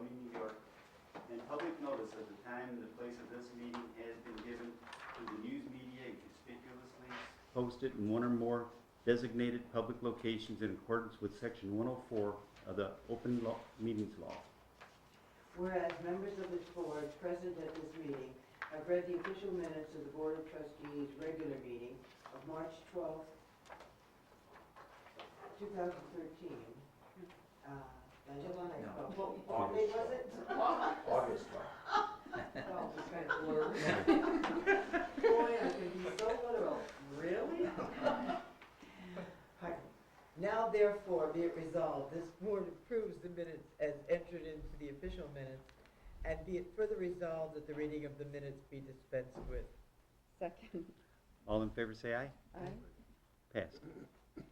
Fredonia, New York, and public notice of the time and the place of this meeting has been given to the news media and conspicuously posted in one or more designated public locations in accordance with Section 104 of the Meetings Law. Whereas members of this board present at this meeting have read the official minutes of the Board of Trustees regular meeting of March 12th, 2013. July. No. What date was it? August. Oh, it's kind of blurry. Boy, I can be so literal. Really? Pardon. Now therefore be it resolved, this board approves the minutes as entered into the official minutes, and be it further resolved that the reading of the minutes be dispensed with. Second. All in favor say aye. Aye. Passed.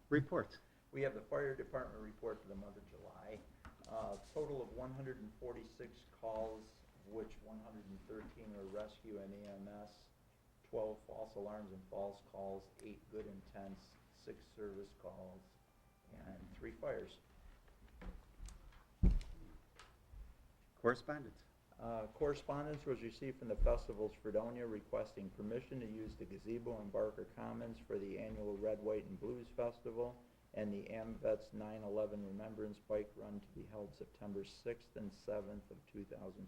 Reports. We have the fire department report for the month of July. Total of 146 calls, of which 113 were rescue and EMS, 12 false alarms and false calls, 8 good intents, 6 service calls, and 3 fires. Correspondence. Correspondence was received from the festivals Fredonia requesting permission to use the gazebo and Barker Commons for the annual Red, White, and Blues Festival, and the AMVETS 9/11 Remembrance Bike Run to be held September 6th and 7th of 2013.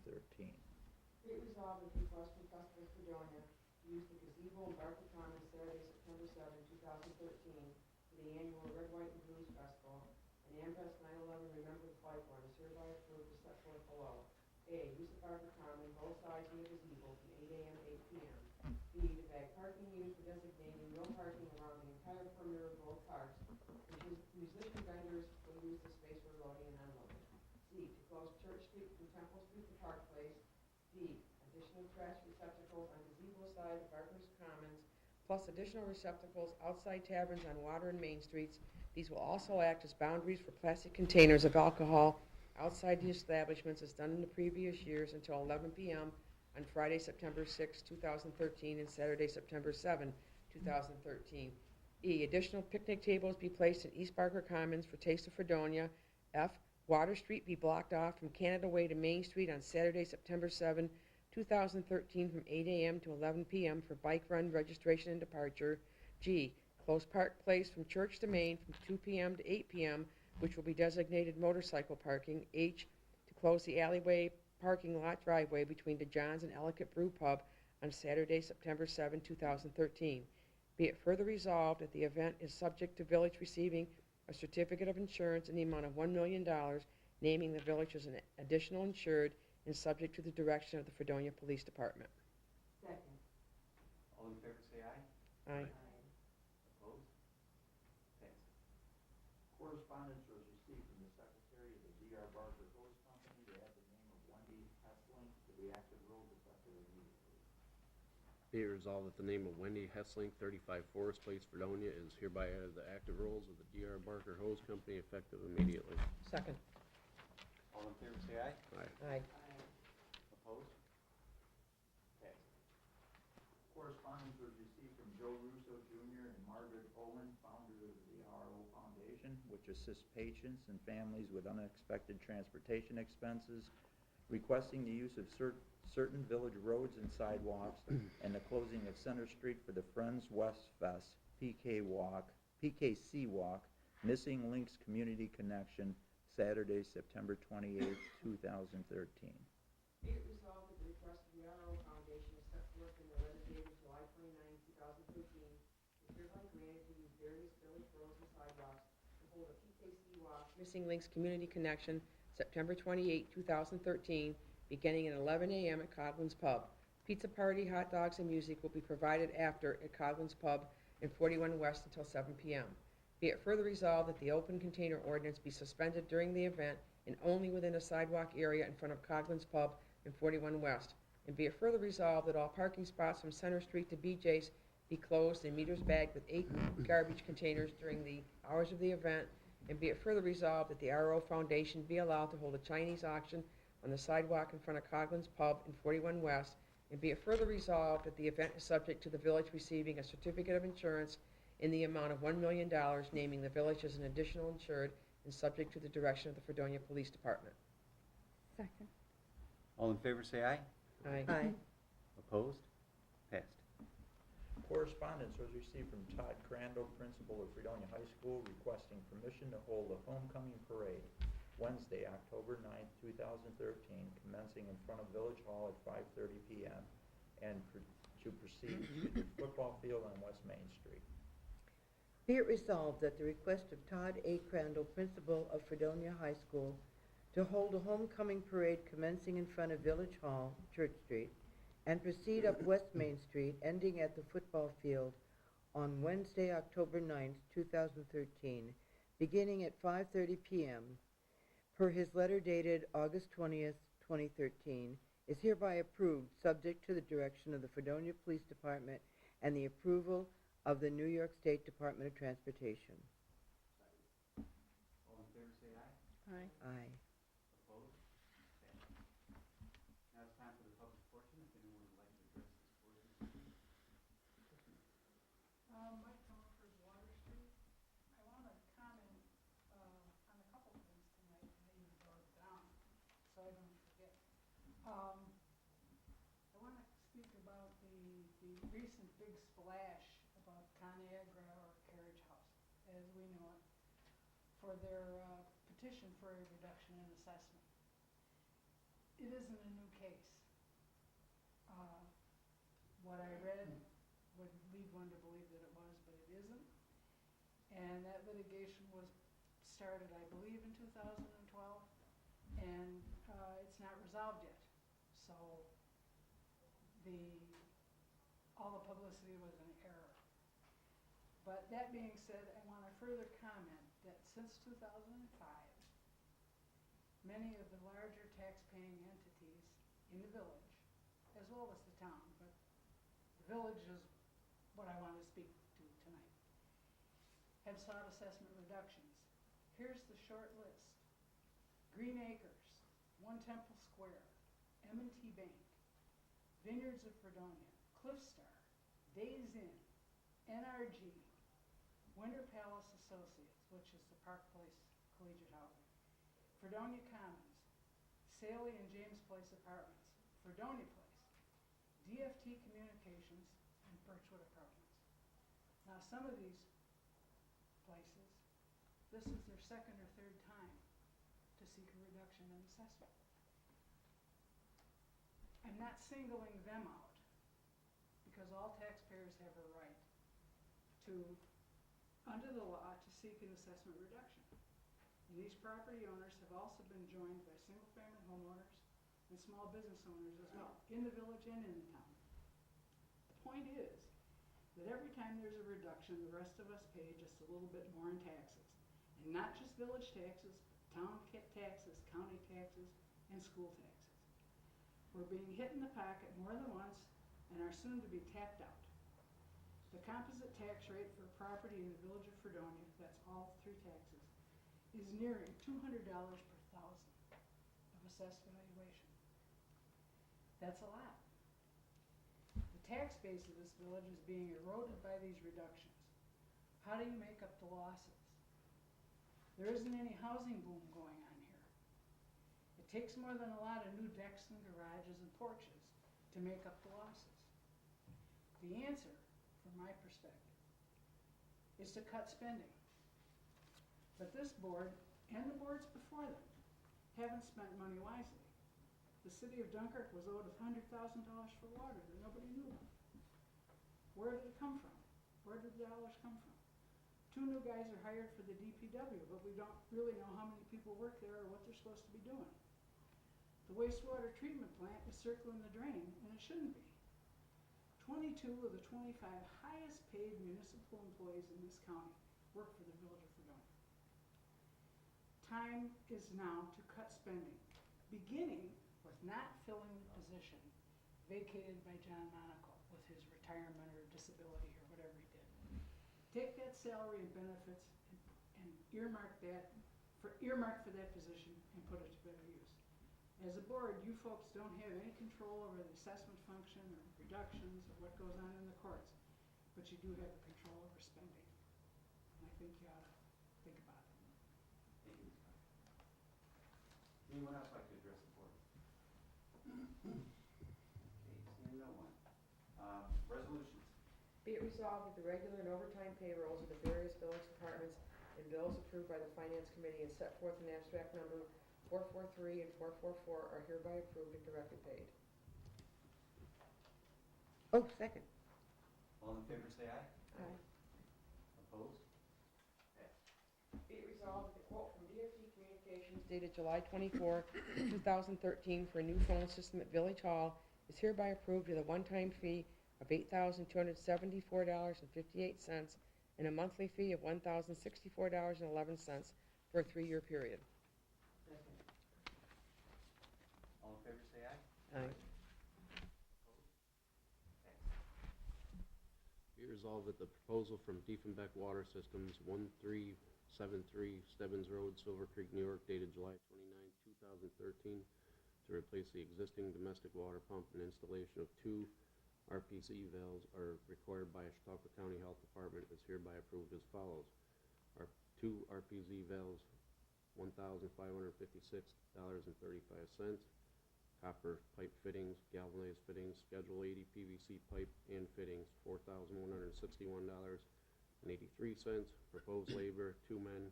Be it resolved that the request from Festivals Fredonia to use the gazebo and Barker Commons Saturday, September 7, 2013 for the annual Red, White, and Blues Festival and AMVETS 9/11 Remembrance Bike Run is hereby approved as set forth below. A. Use of Barker Common, both sides of the gazebo from 8 a.m. to 8 p.m. B. The bag parking used for designating no parking around the entire perimeter of both parks. Musician vendors will use the space for loading and unloading. C. To close Church Street from Temple Street to Park Place. D. Additional trash receptacles on gazebo side of Barker's Commons, plus additional receptacles outside taverns on Water and Main Streets. These will also act as boundaries for plastic containers of alcohol outside the establishments as done in the previous years until 11 p.m. on Friday, September 6, 2013 and Saturday, September 7, 2013. E. Additional picnic tables be placed in East Barker Commons for Taste of Fredonia. F. Water Street be blocked off from Canada Way to Main Street on Saturday, September 7, 2013 from 8 a.m. to 11 p.m. for bike run registration and departure. G. Close Park Place from Church to Main from 2 p.m. to 8 p.m., which will be designated motorcycle parking. H. To close the alleyway parking lot driveway between the Johns and Ellicott Brew Pub on Saturday, September 7, 2013. Be it further resolved that the event is subject to Village receiving a certificate of insurance in the amount of $1 million, naming the Village as an additional insured and subject to the direction of the Fredonia Police Department. Second. All in favor say aye. Aye. Opposed? Passed. Correspondence was received from the Secretary of the D.R. Barker Hose Company to add the name of Wendy Hessling to the active roles effective immediately. Be it resolved that the name of Wendy Hessling, 35 Forest Place, Fredonia, is hereby added to the active rolls of the D.R. Barker Hose Company effective immediately. Second. All in favor say aye. Aye. Aye. Opposed? Passed. Correspondence was received from Joe Russo Jr. and Margaret Owen, founder of the RO Foundation, which assists patients and families with unexpected transportation expenses, requesting the use of certain village roads and sidewalks and the closing of Center Street for the Friends West Fest PKC Walk, Missing Links Community Connection, Saturday, September 28, 2013. Be it resolved that the request of the RO Foundation is set forth in the letter dated July 29, 2013, is hereby granted to use various village roads and sidewalks to hold a PKC Walk, Missing Links Community Connection, September 28, 2013, beginning at 11 a.m. at Coglin's Pub. Pizza party, hot dogs, and music will be provided after at Coglin's Pub in 41 West until 7 p.m. Be it further resolved that the open container ordinance be suspended during the event and only within a sidewalk area in front of Coglin's Pub in 41 West. And be it further resolved that all parking spots from Center Street to BJ's be closed and meters bagged with 8 garbage containers during the hours of the event. And be it further resolved that the RO Foundation be allowed to hold a Chinese auction on the sidewalk in front of Coglin's Pub in 41 West. And be it further resolved that the event is subject to the Village receiving a certificate of insurance in the amount of $1 million, naming the Village as an additional insured and subject to the direction of the Fredonia Police Department. Second. All in favor, say aye. Aye. Opposed? Passed. Correspondence was received from Todd Crandall, principal of Fredonia High School, requesting permission to hold a homecoming parade Wednesday, October 9th, 2013, commencing in front of Village Hall at 5:30 p.m. and to proceed to the football field on West Main Street. Be it resolved that the request of Todd A. Crandall, principal of Fredonia High School, to hold a homecoming parade commencing in front of Village Hall, Church Street, and proceed up West Main Street, ending at the football field on Wednesday, October 9th, 2013, beginning at 5:30 p.m., per his letter dated August 20th, 2013, is hereby approved, subject to the direction of the Fredonia Police Department and the approval of the New York State Department of Transportation. All in favor, say aye. Aye. Aye. Opposed? Passed. Now it's time for the public portion, if anyone would like to address this portion. Mike Comerford, Water Street. I want to comment on a couple things tonight, and I even wrote it down, so I don't forget. I want to speak about the recent big splash about ConAgra or Carriage House, as we know it, for their petition for a reduction in assessment. It isn't a new case. What I read would lead one to believe that it was, but it isn't. And that litigation was started, I believe, in 2012, and it's not resolved yet. So all the publicity was an error. But that being said, I want to further comment that since 2005, many of the larger tax-paying entities in the village, as well as the town, but the village is what I want to speak to tonight, have sought assessment reductions. Here's the short list. Green Acres, One Temple Square, M&T Bank, Vineyards of Fredonia, Cliffstar, Days Inn, NRG, Winter Palace Associates, which is the Park Place Collegiate Housing, Fredonia Commons, Saley and James Place Apartments, Fredonia Place, DFT Communications, and Birchwood Apartments. Now, some of these places, this is their second or third time to seek a reduction in assessment. I'm not singling them out, because all taxpayers have a right to, under the law, to seek an assessment reduction. And these property owners have also been joined by single-family homeowners and small business owners as well, in the village and in the town. The point is that every time there's a reduction, the rest of us pay just a little bit more in taxes. And not just village taxes, but town taxes, county taxes, and school taxes. We're being hit in the pocket more than once and are soon to be tapped out. The composite tax rate for property in the village of Fredonia, that's all three taxes, is nearing $200 per thousand of assessed valuation. That's a lot. The tax base of this village is being eroded by these reductions. How do you make up the losses? There isn't any housing boom going on here. It takes more than a lot of new decks and garages and porches to make up the losses. The answer, from my perspective, is to cut spending. But this board, and the boards before them, haven't spent money wisely. The city of Dunkirk was owed $100,000 for water that nobody knew about. Where did it come from? Where did the dollars come from? 2 new guys are hired for the DPW, but we don't really know how many people work there or what they're supposed to be doing. The wastewater treatment plant is circling the drain, and it shouldn't be. 22 of the 25 highest paid municipal employees in this county work for the village of Fredonia. Time is now to cut spending, beginning with not filling the position vacated by John Monaco with his retirement or disability or whatever he did. Take that salary and benefits and earmark for that position and put it to better use. As a board, you folks don't have any control over the assessment function or reductions or what goes on in the courts, but you do have the control over spending. And I think you ought to think about it. Thank you, Ms. Carter. Anyone else like to address the board? Be it resolved that the regular and overtime payrolls of the various village departments and bills approved by the Finance Committee as set forth in abstract number 443 and 444 are hereby approved and directly paid. Oh, second. All in favor, say aye. Aye. Opposed? Be it resolved that the quote from DFT Communications dated July 24, 2013 for a new phone system at Village Hall is hereby approved with a one-time fee of $8,274.58 and a monthly fee of $1,064.11 for a 3-year period. All in favor, say aye. Aye. Be resolved that the proposal from Diefenbeck Water Systems, 1373 Stebbins Road, Silver Creek, New York, dated July 29, 2013, to replace the existing domestic water pump and installation of 2 RPC valves are required by Chautauqua County Health Department is hereby approved as follows. Our 2 RPZ valves, $1,556.35. Copper pipe fittings, galvanized fittings, Schedule 80 PVC pipe and fittings, $4,161.83. Proposed labor, 2 men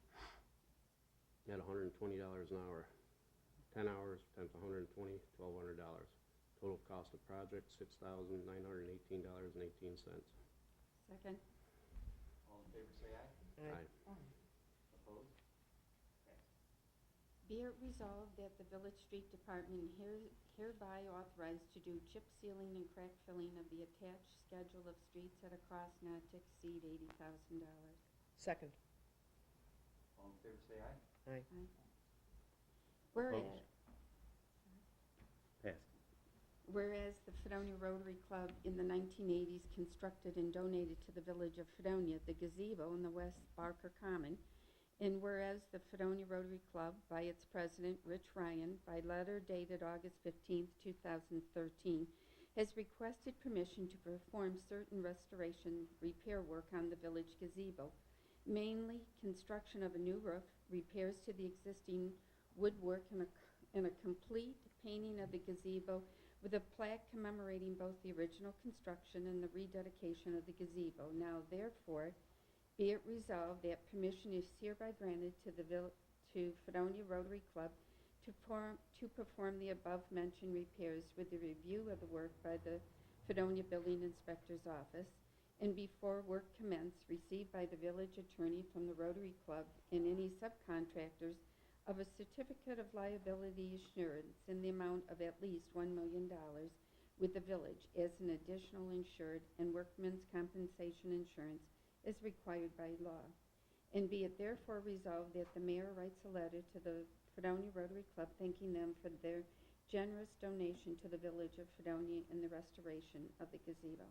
at $120 an hour. 10 hours times 120, $1,200. Total cost of project, $6,918.18. Second. All in favor, say aye. Aye. Opposed? Be it resolved that the Village Street Department hereby authorized to do chip sealing and crack filling of the attached schedule of streets at a cost not to exceed $80,000. Second. All in favor, say aye. Aye. Whereas, Passed. whereas the Fredonia Rotary Club in the 1980s constructed and donated to the village of Fredonia the gazebo in the West Barker Common, and whereas the Fredonia Rotary Club, by its president, Rich Ryan, by letter dated August 15, 2013, has requested permission to perform certain restoration repair work on the village gazebo, mainly construction of a new roof, repairs to the existing woodwork, and a complete painting of the gazebo with a plaque commemorating both the original construction and the rededication of the gazebo. Now, therefore, be it resolved that permission is hereby granted to Fredonia Rotary Club to perform the above-mentioned repairs with the review of the work by the Fredonia Building Inspector's Office, and before work commence, received by the village attorney from the Rotary Club and any subcontractors of a certificate of liability assurance in the amount of at least $1 million with the village as an additional insured and workmen's compensation insurance as required by law. And be it therefore resolved that the mayor writes a letter to the Fredonia Rotary Club thanking them for their generous donation to the village of Fredonia in the restoration of the gazebo.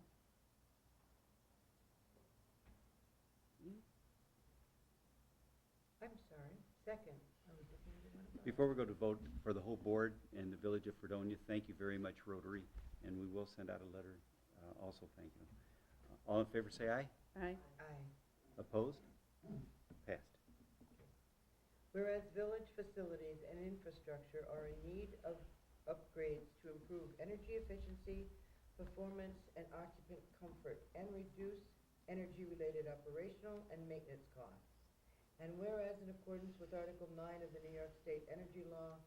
I'm sorry, second. I was looking at the one above. Before we go to vote for the whole board and the village of Fredonia, thank you very much, Rotary, and we will send out a letter also thank you. All in favor, say aye. Aye. Aye. Opposed? Passed. Whereas village facilities and infrastructure are in need of upgrades to improve energy efficiency, performance, and occupant comfort, and reduce energy-related operational and maintenance costs. And whereas in accordance with Article 9 of the New York State Energy Law,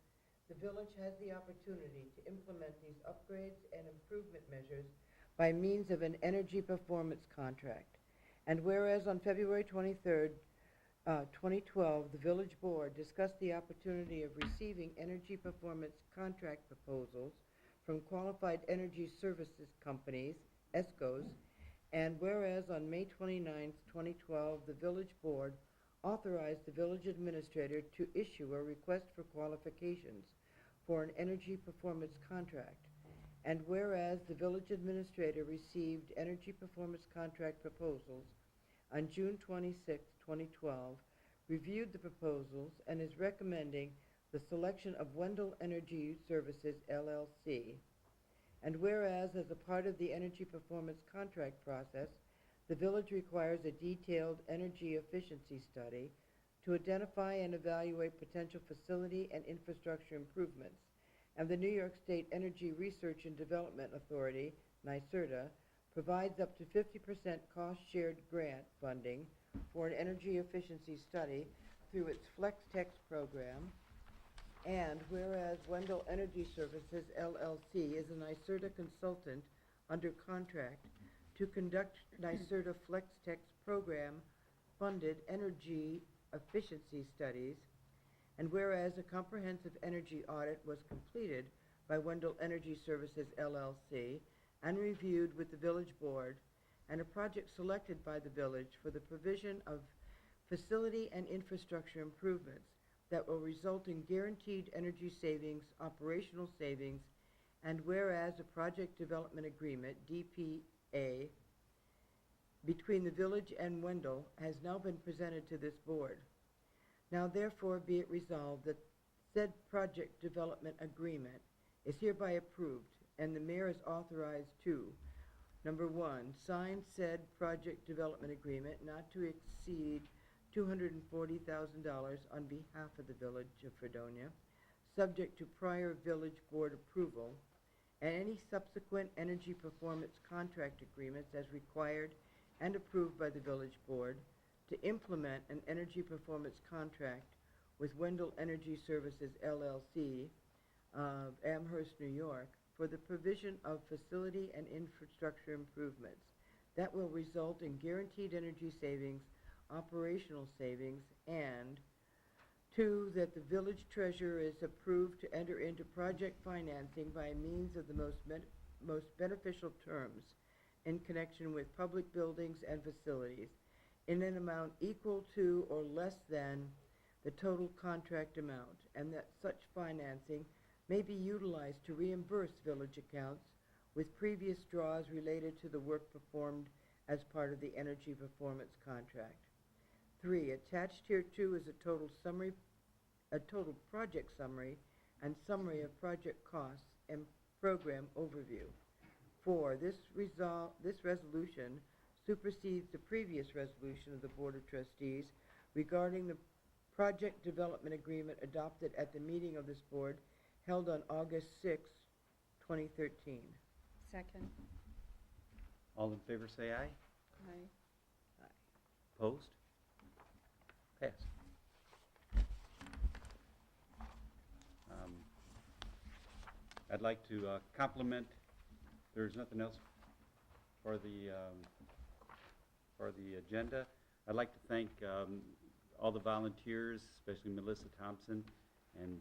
the village has the opportunity to implement these upgrades and improvement measures by means of an energy performance contract. And whereas on February 23rd, 2012, the village board discussed the opportunity of receiving energy performance contract proposals from qualified energy services companies, ESCOs, and whereas on May 29th, 2012, the village board authorized the village administrator to issue a request for qualifications for an energy performance contract. And whereas the village administrator received energy performance contract proposals on June 26, 2012, reviewed the proposals, and is recommending the selection of Wendell Energy Services, LLC. And whereas as a part of the energy performance contract process, the village requires a detailed energy efficiency study to identify and evaluate potential facility and infrastructure improvements, and the New York State Energy Research and Development Authority, NYSERDA, provides up to 50% cost-shared grant funding for an energy efficiency study through its FlexTex program. And whereas Wendell Energy Services LLC is a NYSERDA consultant under contract to conduct NYSERDA FlexTex program funded energy efficiency studies, and whereas a comprehensive energy audit was completed by Wendell Energy Services LLC and reviewed with the village board, and a project selected by the village for the provision of facility and infrastructure improvements that will result in guaranteed energy savings, operational savings, and whereas a project development agreement, DPA, between the village and Wendell has now been presented to this board. Now therefore be it resolved that said project development agreement is hereby approved, and the mayor is authorized to, number one, sign said project development agreement not to exceed $240,000 on behalf of the village of Fredonia, subject to prior village board approval, and any subsequent energy performance contract agreements as required and approved by the village board to implement an energy performance contract with Wendell Energy Services LLC of Amherst, New York, for the provision of facility and infrastructure improvements that will result in guaranteed energy savings, operational savings, and two, that the village treasurer is approved to enter into project financing by means of the most beneficial terms in connection with public buildings and facilities in an amount equal to or less than the total contract amount, and that such financing may be utilized to reimburse village accounts with previous draws related to the work performed as part of the energy performance contract. 3, attached hereto is a total project summary and summary of project costs and program overview. 4, this resolution supersedes the previous resolution of the Board of Trustees regarding the project development agreement adopted at the meeting of this board held on August 6, 2013. Second. All in favor say aye. Aye. Opposed? Pass. I'd like to compliment, there's nothing else for the agenda. I'd like to thank all the volunteers, especially Melissa Thompson, and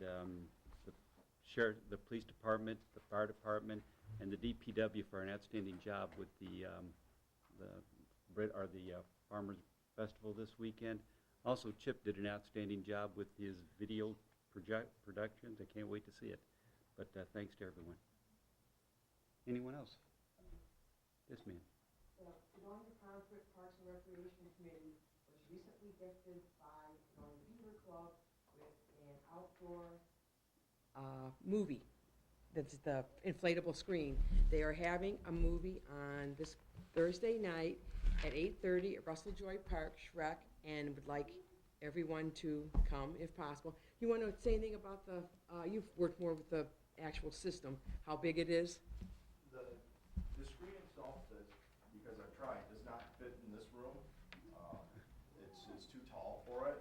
the police department, the fire department, and the DPW for an outstanding job with the Farmers Festival this weekend. Also, Chip did an outstanding job with his video productions. I can't wait to see it. But thanks to everyone. Anyone else? Yes, ma'am. The Fredonia Township Parks and Recreation Committee was recently gifted by the Beaver Club with an outdoor movie. That's the inflatable screen. They are having a movie on this Thursday night at 8:30 at Russell Joy Park, Shrek, and would like everyone to come if possible. You want to say anything about you've worked more with the actual system, how big it is? The screen itself, because I've tried, does not fit in this room. It's too tall for it.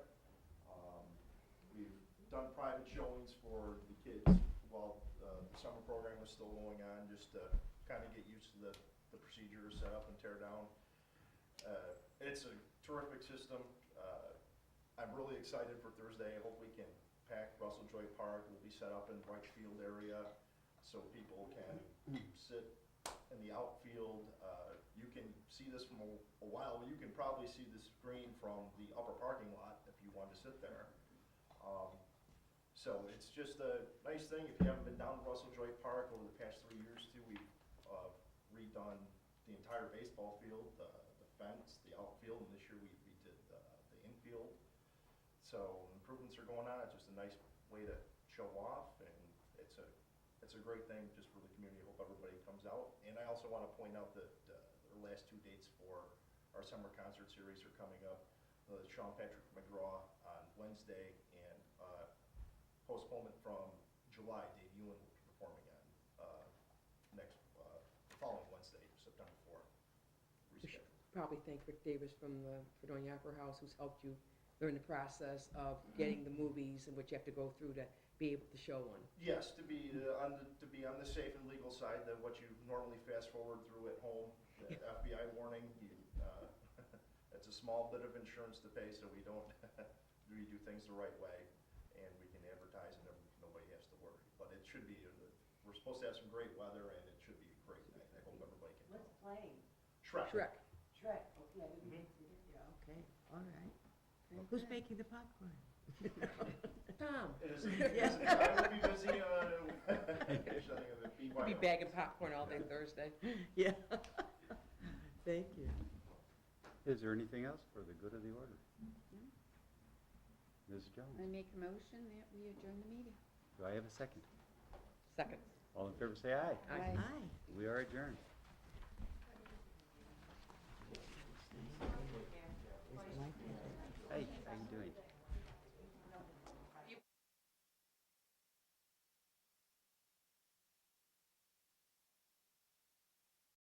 We've done private showings for the kids while the summer program was still going on, just to kind of get used to the procedure, set up and tear down. It's a terrific system. I'm really excited for Thursday. I hope we can pack Russell Joy Park. Will be set up in the right field area so people can sit in the outfield. You can see this from a while. You can probably see the screen from the upper parking lot if you want to sit there. So it's just a nice thing. If you haven't been down to Russell Joy Park over the past 3 years too, we've redone the entire baseball field, the fence, the outfield, and this year we did the infield. So improvements are going on. It's just a nice way to show off, and it's a great thing just for the community. I hope everybody comes out. And I also want to point out that the last 2 dates for our summer concert series are coming up. Sean Patrick McGraw on Wednesday, and postponement from July, Dave Ewan will be performing on the following Wednesday, September 4th. probably thank Rick Davis from the Fredonia Opera House, who's helped you learn the process of getting the movies and what you have to go through to be able to show one. Yes, to be on the safe and legal side, that what you normally fast forward through at home, the FBI warning, it's a small bit of insurance to pay, so we don't, we do things the right way, and we can advertise and nobody has to worry. But it should be, we're supposed to have some great weather, and it should be a great night. I hope everybody can. What's playing? Shrek. Shrek. Shrek, okay, I didn't see it, yeah, okay, all right. Who's making the popcorn? Tom, Is I will be busy occasionally of the you'll be bagging popcorn all day Thursday. Yeah. Thank you. Is there anything else for the good of the order? No. Ms. Jones, I make a motion that we adjourn the meeting. do I have a second? Second. All in favor say aye. Aye. Aye. We are adjourned.